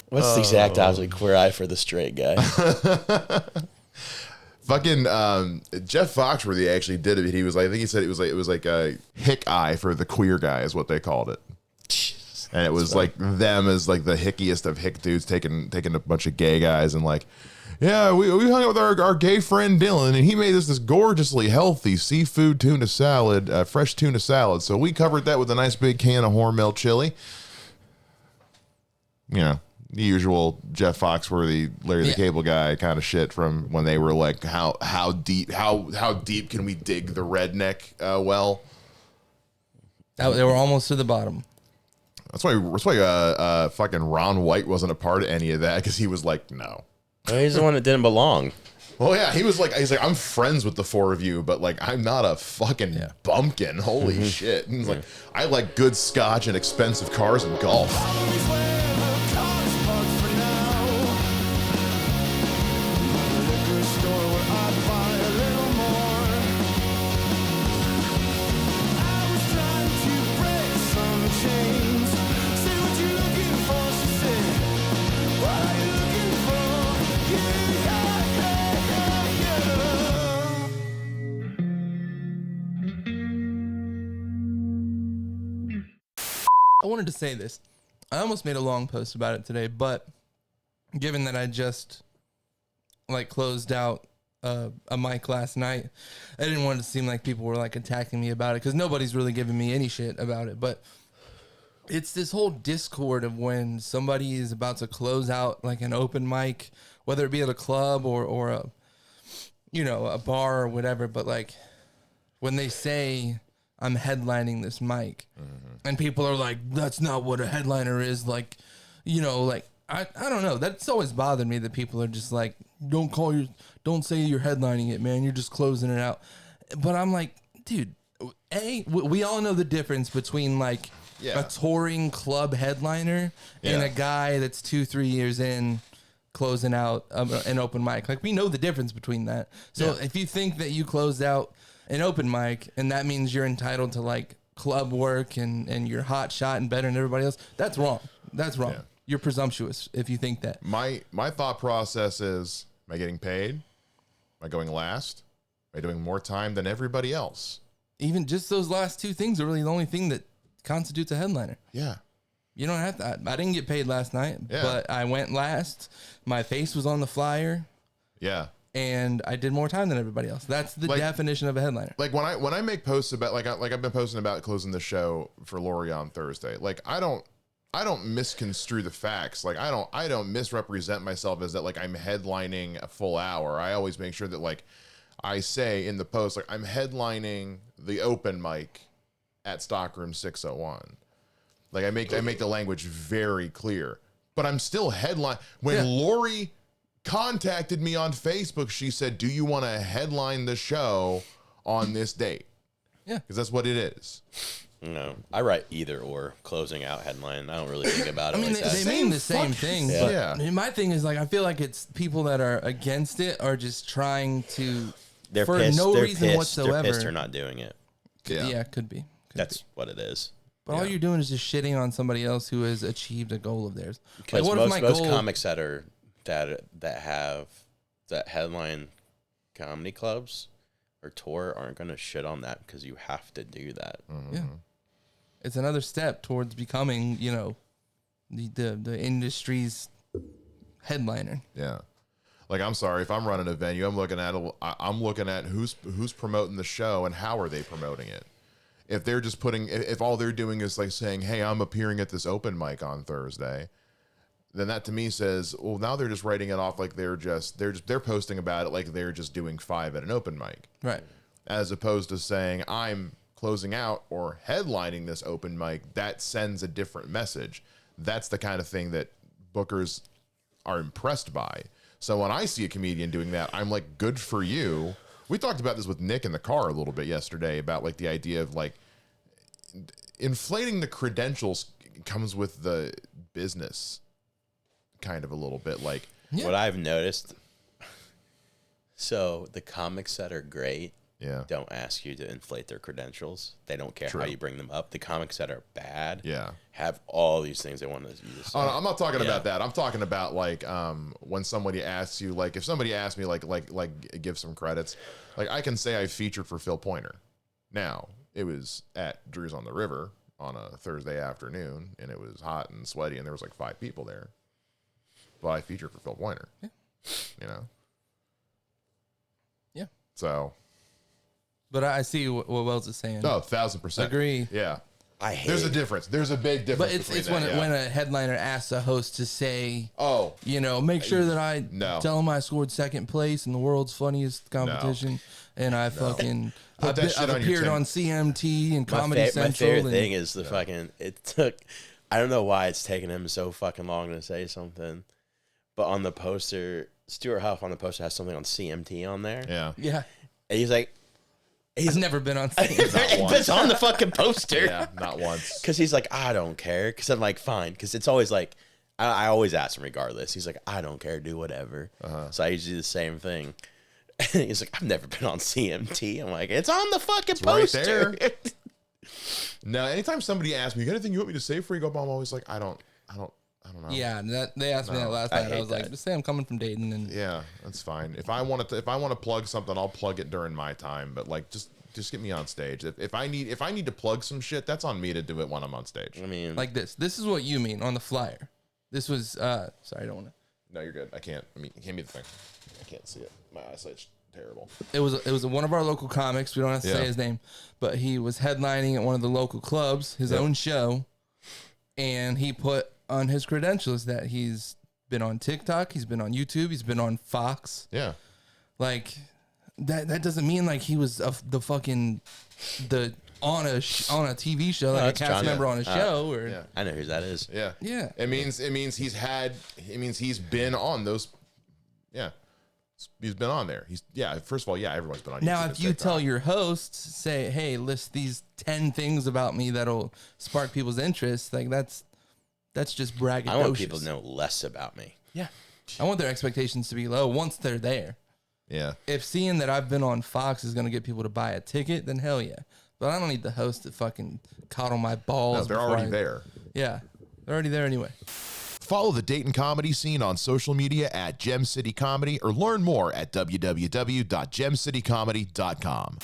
What's the exact opposite? Queer eye for the straight guy. Fucking Jeff Foxworthy actually did it. He was like, I think he said it was like a hick eye for the queer guy is what they called it. And it was like them as like the hickiest of hick dudes taking a bunch of gay guys and like, yeah, we hung out with our gay friend Dylan and he made us this gorgeously healthy seafood tuna salad, fresh tuna salad. So we covered that with a nice big can of Hormel chili. You know, the usual Jeff Foxworthy, Larry the Cable Guy kind of shit from when they were like, how deep can we dig the redneck well? They were almost to the bottom. That's why fucking Ron White wasn't a part of any of that because he was like, no. Well, he's the one that didn't belong. Well, yeah, he's like, I'm friends with the four of you, but like, I'm not a fucking bumpkin. Holy shit! And he's like, I like good scotch and expensive cars and golf. I wanted to say this. I almost made a long post about it today, but given that I just like closed out a mic last night, I didn't want it to seem like people were like attacking me about it because nobody's really giving me any shit about it. But it's this whole discord of when somebody is about to close out like an open mic, whether it be at a club or a, you know, a bar or whatever. But like when they say I'm headlining this mic, and people are like, that's not what a headliner is. Like, you know, like, I don't know. That's always bothered me that people are just like, don't say you're headlining it, man. You're just closing it out. But I'm like, dude, we all know the difference between like a touring club headliner and a guy that's 2-3 years in closing out an open mic. Like, we know the difference between that. So if you think that you closed out an open mic and that means you're entitled to like club work and you're hot shot and better than everybody else, that's wrong. That's wrong. You're presumptuous if you think that. My thought process is, am I getting paid? Am I going last? Am I doing more time than everybody else? Even just those last two things are really the only thing that constitutes a headliner. Yeah. You don't have to. I didn't get paid last night, but I went last. My face was on the flyer. Yeah. And I did more time than everybody else. That's the definition of a headliner. Like when I make posts about like I've been posting about closing the show for Lori on Thursday. Like I don't misconstrue the facts. Like I don't misrepresent myself as that like I'm headlining a full hour. I always make sure that like I say in the post like I'm headlining the open mic at Stockroom 601. Like I make the language very clear. But I'm still headline when Lori contacted me on Facebook. She said, do you want to headline the show on this date? Yeah. Because that's what it is. No, I write either or, closing out, headline. I don't really think about it. I mean, like that. they mean the same thing. Yeah. But my thing is like, I feel like it's people that are against it are just trying to, they're for pissed. no They're reason pissed. whatsoever. They're pissed they're not doing it. Yeah, could be. That's what it is. But all you're doing is just shitting on somebody else who has achieved a goal of theirs. Because like, most comics that have that headline comedy clubs or tour aren't going to shit on that because you have to do that. Yeah, it's another step towards becoming, you know, the industry's headliner. Yeah. Like, I'm sorry, if I'm running a venue, I'm looking at who's promoting the show and how are they promoting it. If they're just if all they're doing is like saying, hey, I'm appearing at this open mic on Thursday, then that to me says, well, now they're just writing it off like they're posting about it like they're just doing 5 at an open mic. Right. As opposed to saying, I'm closing out or headlining this open mic, that sends a different message. That's the kind of thing that bookers are impressed by. So when I see a comedian doing that, I'm like, good for you. We talked about this with Nick in the car a little bit yesterday about like the idea of like inflating the credentials comes with the business kind of a little bit. Like what I've noticed, so the comics that are great don't ask you to inflate their credentials. They don't care True. how you bring them up. The comics that are bad Yeah. have all these things they want to use. Oh, no, I'm not talking about that. I'm talking about like when somebody asks you, like if somebody asks me like give some credits, like I can say I featured for Phil Pointer. Now, it was at Drew's on the River on a Thursday afternoon, and it was hot and sweaty, and there was like 5 people there. But I featured for Phil Pointer. Yeah. You know? Yeah. So. But I see what Wells is saying. Oh, 1,000%. Agree. Yeah. I hate There's a difference. There's a big difference. But it's when a headliner asks a host to say, oh, you know, make sure that I No. tell him I scored second place in the world's funniest competition, and I fucking I've appeared on CMT and Comedy Central. My favorite and, thing is the fucking. It took. I don't know why it's taken him so fucking long to say something, but on the poster, Stuart Huff on the poster has something on CMT on there. Yeah. And he's like, He's never been on stage. It's on the fucking poster. Yeah, not once. Because he's like, I don't care. Because I'm like, fine. Because it's always like, I always ask him regardless. He's like, I don't care. Do whatever. So I usually do the same thing. And he's like, I've never been on CMT. I'm like, it's on the fucking poster. Right there. No, anytime somebody asks me, you got anything you want me to say before you go, I'm always like, I don't know. Yeah, they asked me that last night. I was like, just say I'm coming from Dayton, and Yeah, that's fine. If I want to plug something, I'll plug it during my time. But like, just get me on stage. If I need to plug some shit, that's on me to do it when I'm on stage. I mean, like this. This is what you mean on the flyer. This was sorry, I don't want to. No, you're good. I can't. I mean, hand me the thing. I can't see it. My eyesight's terrible. It was one of our local comics. We don't have to say his name, but he was headlining at one of the local clubs, his own show, and he put on his credentials that he's been on TikTok, he's been on YouTube, he's been on Fox. Yeah. Like that doesn't mean like he was on a TV show, like a cast member on a show, or I know who that is. Yeah. Yeah. It means he's been on those. Yeah. He's been on there. First of all, everyone's been on YouTube. Now, if you tell your host, say, hey, list these 10 things about me that'll spark people's interest, like that's just braggadocious. I want people to know less about me. Yeah. I want their expectations to be low once they're there. Yeah. If seeing that I've been on Fox is going to get people to buy a ticket, then hell yeah. But I don't need the host to fucking coddle my balls. No, they're already there. Yeah. They're already there anyway. Follow the Dayton comedy scene on social media at Gem City Comedy or learn more at www.gemcitycomedy.com.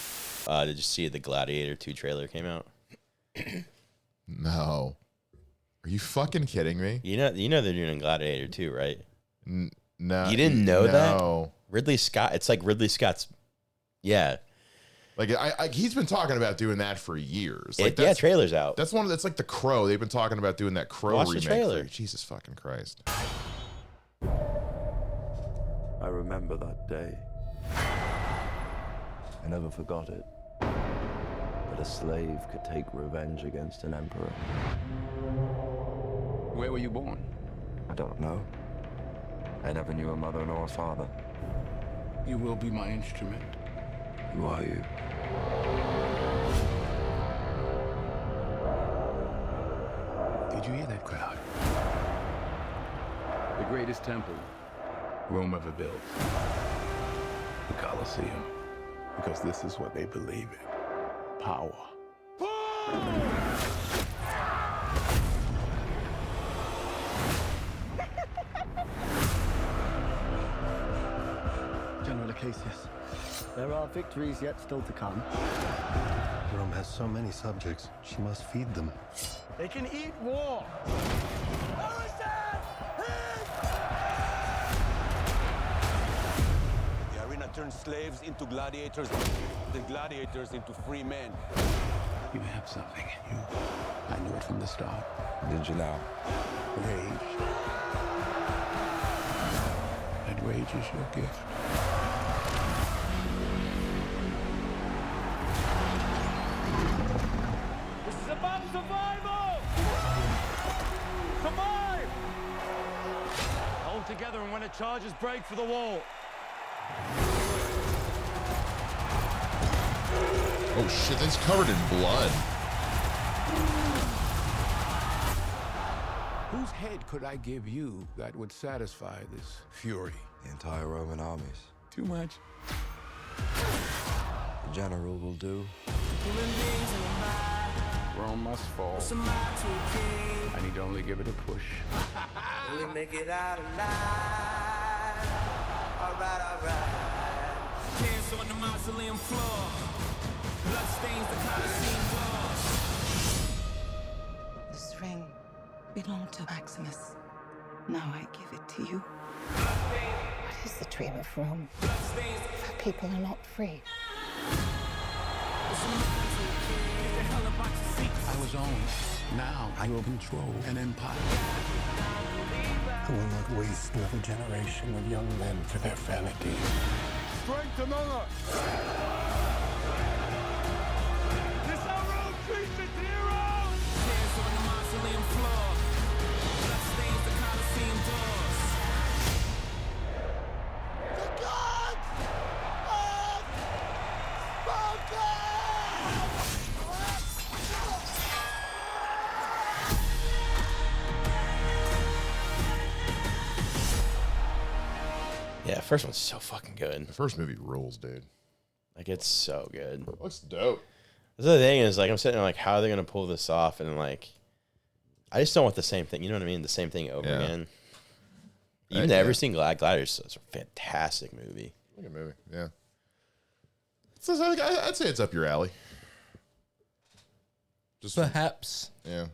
Did you see the Gladiator 2 trailer came out? No. Are you fucking kidding me? You know they're doing Gladiator 2, right? No. You didn't know that? No. Ridley Scott. It's like Ridley Scott's. Yeah. Like he's been talking about doing that for years. Like trailer's out. That's that's like The Crow. They've been talking about doing that Crow Watch remake. the trailer. Jesus fucking Christ. I remember that day. I never forgot it. That a slave could take revenge against an emperor. Where were you born? I don't know. I never knew a mother nor a father. You will be my instrument. Who are you? Did you hear that crowd? The greatest temple Rome ever built. The Colosseum. Because this is what they believe in. Power. General Acacius, there are victories yet still to come. Rome has so many subjects, she must feed them. They can eat war! The arena turns slaves into gladiators, the gladiators into free men. You have something in you. I knew it from the start. Did you now? Rage. That rage is your gift. This is about survival! Survive! Hold together, and when the charges break for the wall. Oh shit, that's covered in blood. Whose head could I give you that would satisfy this fury? The entire Roman armies. Too much. general will do. Rome must fall. I need to only give it a push. We make it out alive. Alright. Hands on the mausoleum floor. Blood stains the Colosseum floor. This ring belonged to Maximus. Now I give it to you. What is the dream of Rome? For people are not free. I was owned. Now I will control an empire. I will not waste another generation of young men for their vanity. Strength among us. This how Rome treats its heroes. Hands on the mausoleum floor. Blood stains the Colosseum doors. The gods have spoken! Yeah, first one's so fucking good. The first movie rules, dude. Like, it's so good. Looks dope. The other thing is, like, I'm sitting there like, how are they going to pull this off? And, like, I just don't want the same thing. You know what I mean? The same thing over again. You've never seen Gladiator. It's a fantastic movie. Good movie, yeah. I'd say it's up your alley. Just Perhaps. Yeah.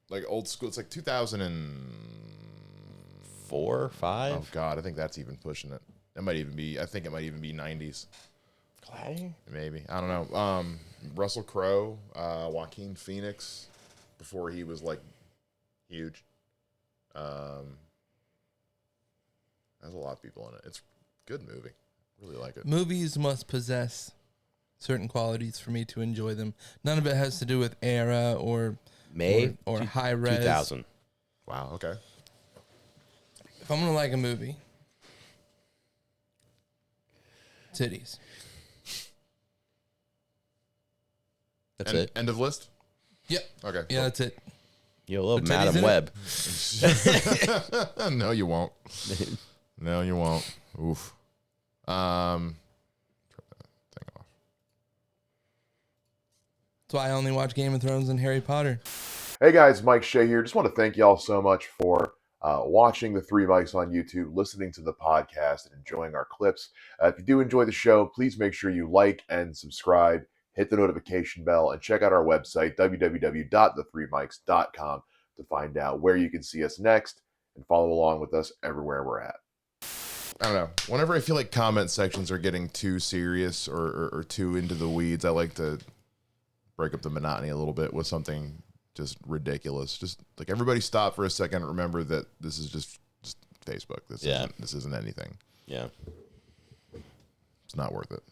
Like old school. It's like 2004 or 5. Oh God, I think that's even pushing it. It might even be. I think it might even be 90s. Gladiator? Maybe. I don't know. Russell Crowe, Joaquin Phoenix, before he was like huge. There's a lot of people in it. It's a good movie. Really like it. Movies must possess certain qualities for me to enjoy them. None of it has to do with era or high res. 2000. Wow. Okay. If I'm gonna like a movie, titties. That's it. End of list. Yep. Okay. Yeah, that's it. You a little Put Madam titties in Web. No, you won't. No, you won't. Oof. Turn that thing off. That's why I only watch Game of Thrones and Harry Potter. Hey guys, Mike Shea here. Just want to thank y'all so much for watching the Three Mics on YouTube, listening to the podcast, and enjoying our clips. If you do enjoy the show, please make sure you like and subscribe, hit the notification bell, and check out our website, www.the3mics.com, to find out where you can see us next and follow along with us everywhere we're at. I don't know. Whenever I feel like comment sections are getting too serious or too into the weeds, I like to break up the monotony a little bit with something just ridiculous. Just like everybody stop for a second and remember that this is just Facebook. This isn't anything. Yeah. It's not worth it.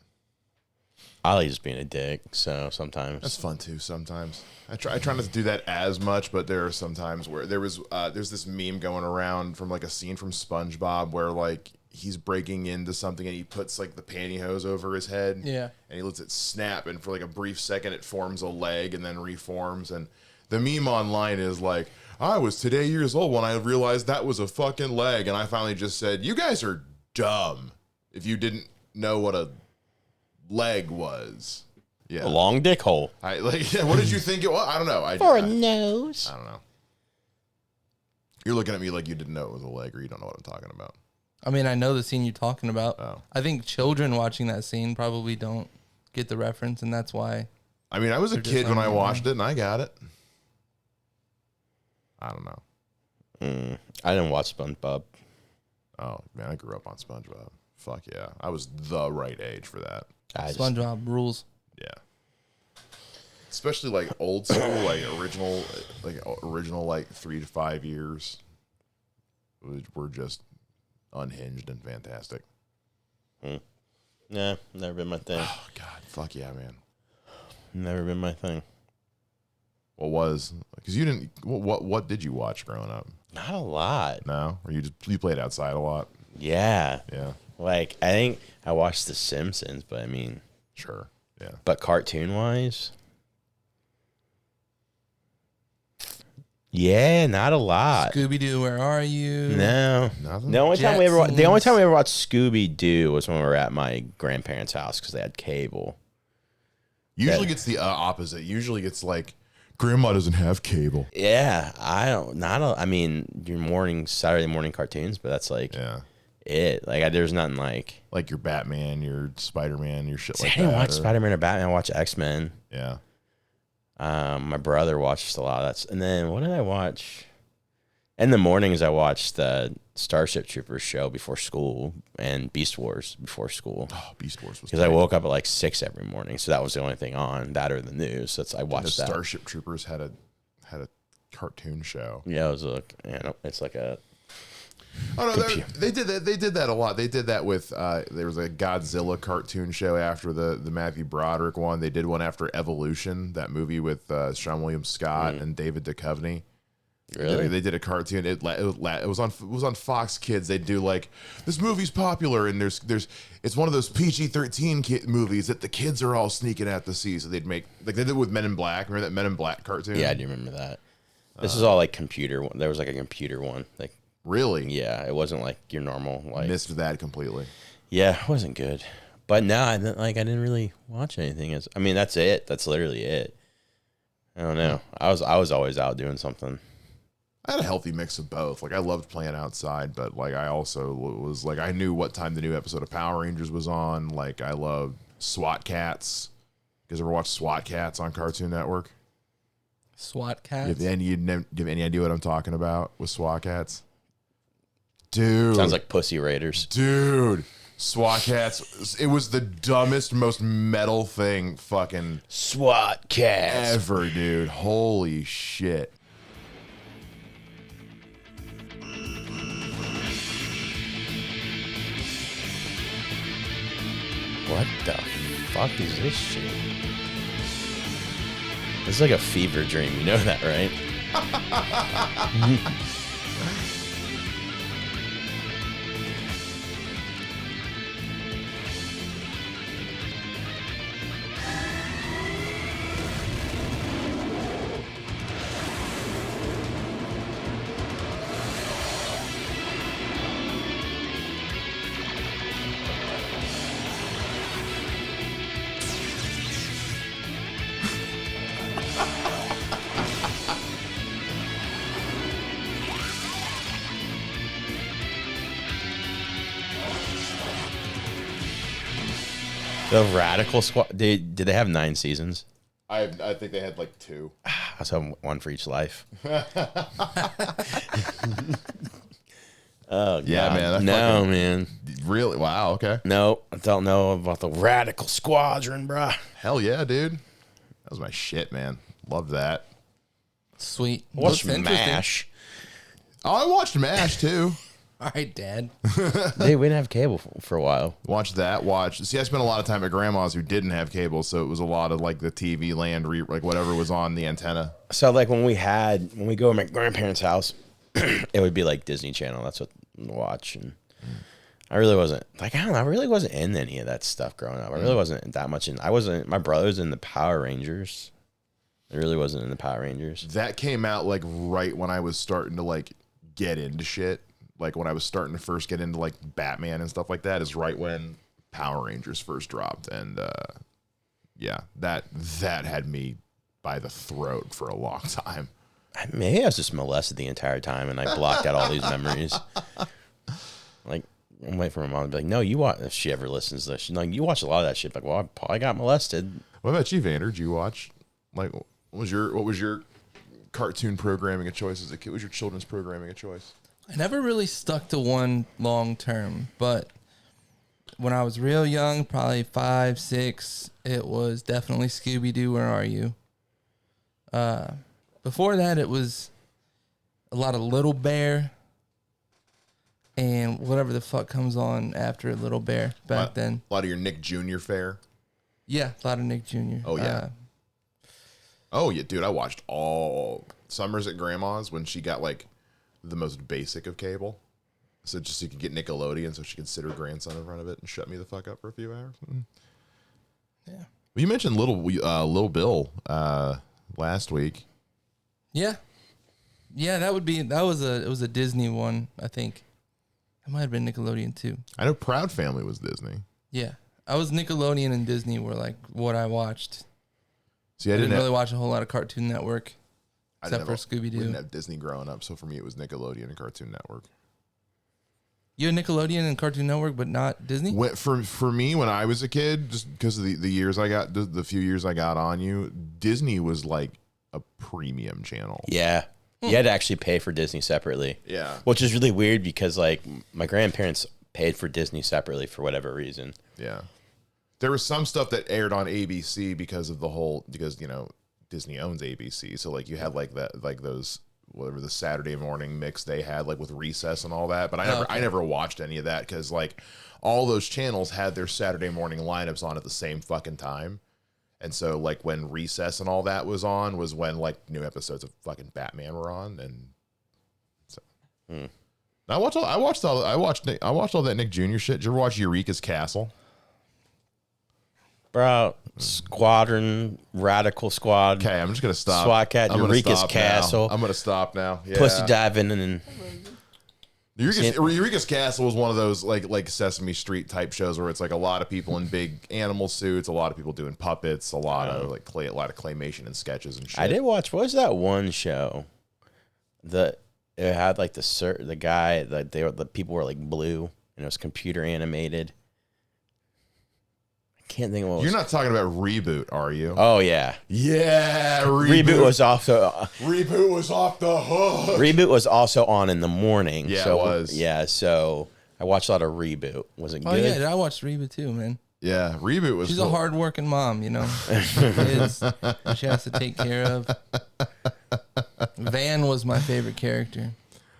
I like just being a dick, so sometimes. That's fun too, sometimes. I try not to do that as much, but there are some times where there's this meme going around from like a scene from SpongeBob where like he's breaking into something and he puts like the pantyhose over his head. Yeah. And he lets it snap, and for like a brief second it forms a leg and then reforms. And the meme online is like, I was today years old when I realized that was a fucking leg, and I finally just said, you guys are dumb if you didn't know what a leg was. Yeah. A long dick hole. What did you think it was? I don't know. For a nose. I don't know. You're looking at me like you didn't know it was a leg, or you don't know what I'm talking about. I mean, I know the scene you're talking about. Oh. I think children watching that scene probably don't get the reference, and that's why. I mean, I was a kid when I watched it, and I got it. I don't know. I didn't watch SpongeBob. Oh, man, I grew up on SpongeBob. Fuck yeah. I was the right age for that. SpongeBob rules. Yeah. Especially like old school, like original like 3 to 5 years were just unhinged and fantastic. Nah, never been my thing. Oh God, fuck yeah, man. Never been my thing. What was? Because you didn't. What did you watch growing up? Not a lot. No, or you played outside a lot. Yeah. Yeah. Like I think I watched The Simpsons, but I mean, sure. Yeah. But cartoon wise, yeah, not a lot. Scooby Doo, where are you? No, nothing. The only time we ever watched Scooby Doo was when we were at my grandparents' house because they had cable. Usually gets the opposite. Usually gets like, grandma doesn't have cable. Yeah, I mean, your Saturday morning cartoons, but that's like it. Like there's nothing like your Batman, your Spider-Man, your shit like that. I didn't watch Spider-Man or Batman. I watch X-Men. Yeah. My brother watched a lot of that. And then what did I watch? In the mornings, I watched the Starship Troopers show before school and Beast Wars before school. Oh, Beast Wars was because I woke up at like 6 every morning, so that was the only thing on that or the news. So I watched that. Starship Troopers had a cartoon show. Yeah, it was it's like a. Oh no, they did that. They did that a lot. They did that with there was a Godzilla cartoon show after the Matthew Broderick one. They did one after Evolution, that movie with Sean William Scott and David Duchovny. Really? They did a cartoon. It was on Fox Kids. They do like, this movie's popular and it's one of those PG-13 movies that the kids are all sneaking out to see. So they'd make, like they did with Men in Black. Remember that Men in Black cartoon? Yeah, I do remember that. This is all like computer. There was like a computer one. Like really? Yeah, it wasn't like your normal like. Missed that completely. Yeah, it wasn't good. But no, I didn't really watch anything. I mean, that's it. That's literally it. I don't know. I was always out doing something. I had a healthy mix of both. Like I loved playing outside, but like I also was like, I knew what time the new episode of Power Rangers was on. Like I loved Swat Kats. You guys ever watch Swat Kats on Cartoon Network? SWAT Kats? Do you have any idea what I'm talking about with SWAT Kats? Dude. Sounds like Pussy Raiders. Dude. SWAT Kats. It was the dumbest, most metal thing fucking SWAT Kats ever, dude. Holy shit. What the fuck is this shit? This is like a fever dream. You know that, right? The Radical Squad. Did they have 9 seasons? I think they had like 2. I was having one for each life. Oh yeah, God. man. No, man. Really? Wow. Okay. No, I don't know about the Radical Squadron, bruh. Hell yeah, dude. That was my shit, man. Love that. Sweet. Watch MASH. Oh, I watched MASH too. All right, Dad. Hey, we didn't have cable for a while. Watch that. See, I spent a lot of time at grandma's who didn't have cable, so it was a lot of like the TV land, like whatever was on the antenna. So like when we go to my grandparents' house, it would be like Disney Channel. That's what we watch. And I really wasn't like, I don't know. I really wasn't in any of that stuff growing up. I really wasn't that much in. My brother's in the Power Rangers. I really wasn't in the Power Rangers. That came out like right when I was starting to like get into shit. Like when I was starting to first get into like Batman and stuff like that is right when Power Rangers first dropped. And yeah, that had me by the throat for a long time. Maybe I was just molested the entire time and I blocked out all these memories. Like, I'm waiting for my mom to be like, no, you watch, if she ever listens to this, she's like, you watch a lot of that shit. Like, well, I probably got molested. What about you, Vander? Did you watch, like, what was your cartoon programming of choice as a kid? What was your children's programming of choice? I never really stuck to one long term, but when I was real young, probably 5, 6, it was definitely Scooby-Doo, Where Are You? Before that, it was a lot of Little Bear and whatever the fuck comes on after Little Bear back then. A lot of your Nick Jr. fare? Yeah, a lot of Nick Jr. Oh, yeah. Oh, yeah, dude, I watched all summers at grandma's when she got, like, the most basic of cable. So just so you could get Nickelodeon so she could sit her grandson in front of it and shut me the fuck up for a few hours. Yeah. Well, you mentioned Little Bill last week. Yeah. Yeah, it was a Disney one, I think. It might have been Nickelodeon too. I know Proud Family was Disney. Yeah. I was Nickelodeon and Disney were like what I watched See, I didn't really watch a whole lot of Cartoon Network, except for Scooby We didn't Doo. have Disney growing up, so for me it was Nickelodeon and Cartoon Network. You had Nickelodeon and Cartoon Network, but not Disney? For me, when I was a kid, just because of the years I got, the few years I got on you, Disney was like a premium channel. Yeah. You had to actually pay for Disney separately. Yeah. Which is really weird because, like, my grandparents paid for Disney separately for whatever reason. Yeah. There was some stuff that aired on ABC because Disney owns ABC. So, like, you had, like, those, whatever the Saturday morning mix they had, like, with Recess and all that. But I never watched any of that because, like, all those channels had their Saturday morning lineups on at the same fucking time. And so, like, when Recess and all that was on was when, like, new episodes of fucking Batman were on. And so I watched all that Nick Jr. shit. Did you ever watch Eureka's Castle? Bro, Squadron, Radical Squad. Okay, I'm just gonna stop. SWAT Cat, Eureka's Castle. I'm gonna stop now. Yeah. Pussy diving and then Eureka's Castle was one of those like Sesame Street type shows where it's like a lot of people in big animal suits, a lot of people doing puppets, a lot of claymation and sketches and shit. I did watch. What was that one show? It had like the guy that the people were like blue and it was computer animated. I can't think of what it was. You're not talking about Reboot, are you? Oh yeah, yeah. Reboot was also Reboot was off the hook. Reboot was also on in the morning. Yeah, so, it was. Yeah, so I watched a lot of Reboot. Was it good? Oh yeah, I watched Reba too, man. Yeah, Reboot was. She's cool. a hard-working mom, you know. Kids she has to take care of. Van was my favorite character.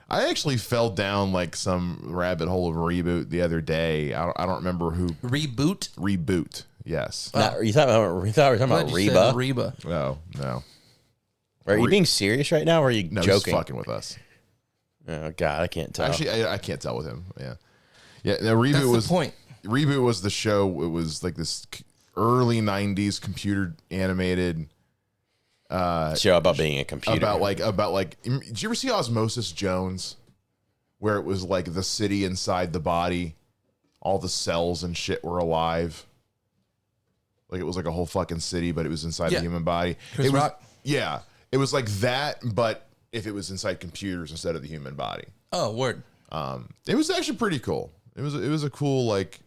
I actually fell down like some rabbit hole of Reboot the other day. I don't remember who. Reboot. Yes. You thought we were talking about Reba? Reba. No. Are you being serious right now, or are you No, joking? he's fucking with us. Oh God, I can't tell. Actually, I can't tell with him. Yeah. No, Reboot That's was the point. Reboot was the show. It was like this early '90s computer animated show about being a computer. About like. Did you ever see Osmosis Jones, where it was like the city inside the body, all the cells and shit were alive. Like it was like a whole fucking city, but it was inside the human body. Chris Rock? Yeah, it was like that, but if it was inside computers instead of the human body. Oh, word. It was actually pretty cool. It was a cool like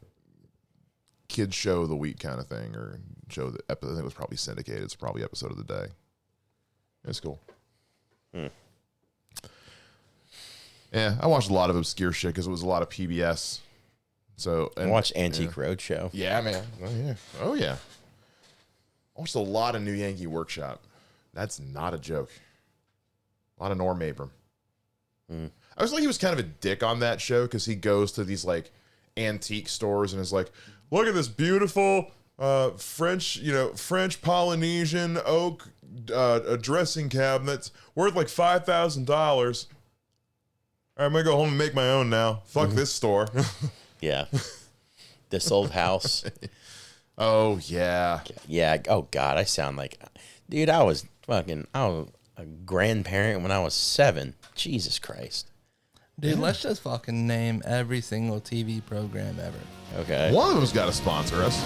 kids show of the week kind of thing, or show that I think it was probably syndicated. It's probably episode of the day. It's cool. Yeah, I watched a lot of obscure shit because it was a lot of PBS. So I watched Antique Roadshow. Yeah, man. Oh yeah. I watched a lot of New Yankee Workshop. That's not a joke. A lot of Norm Abram. I was like, he was kind of a dick on that show because he goes to these like antique stores and is like, look at this beautiful French Polynesian oak dressing cabinet worth like $5,000. All right, I'm gonna go home and make my own now. Fuck this store. Yeah. This old house. Oh yeah. Yeah. Oh God, I sound like, dude. I was a grandparent when I was 7. Jesus Christ. Dude, let's just fucking name every single TV program ever. Okay. One of them's got to sponsor us.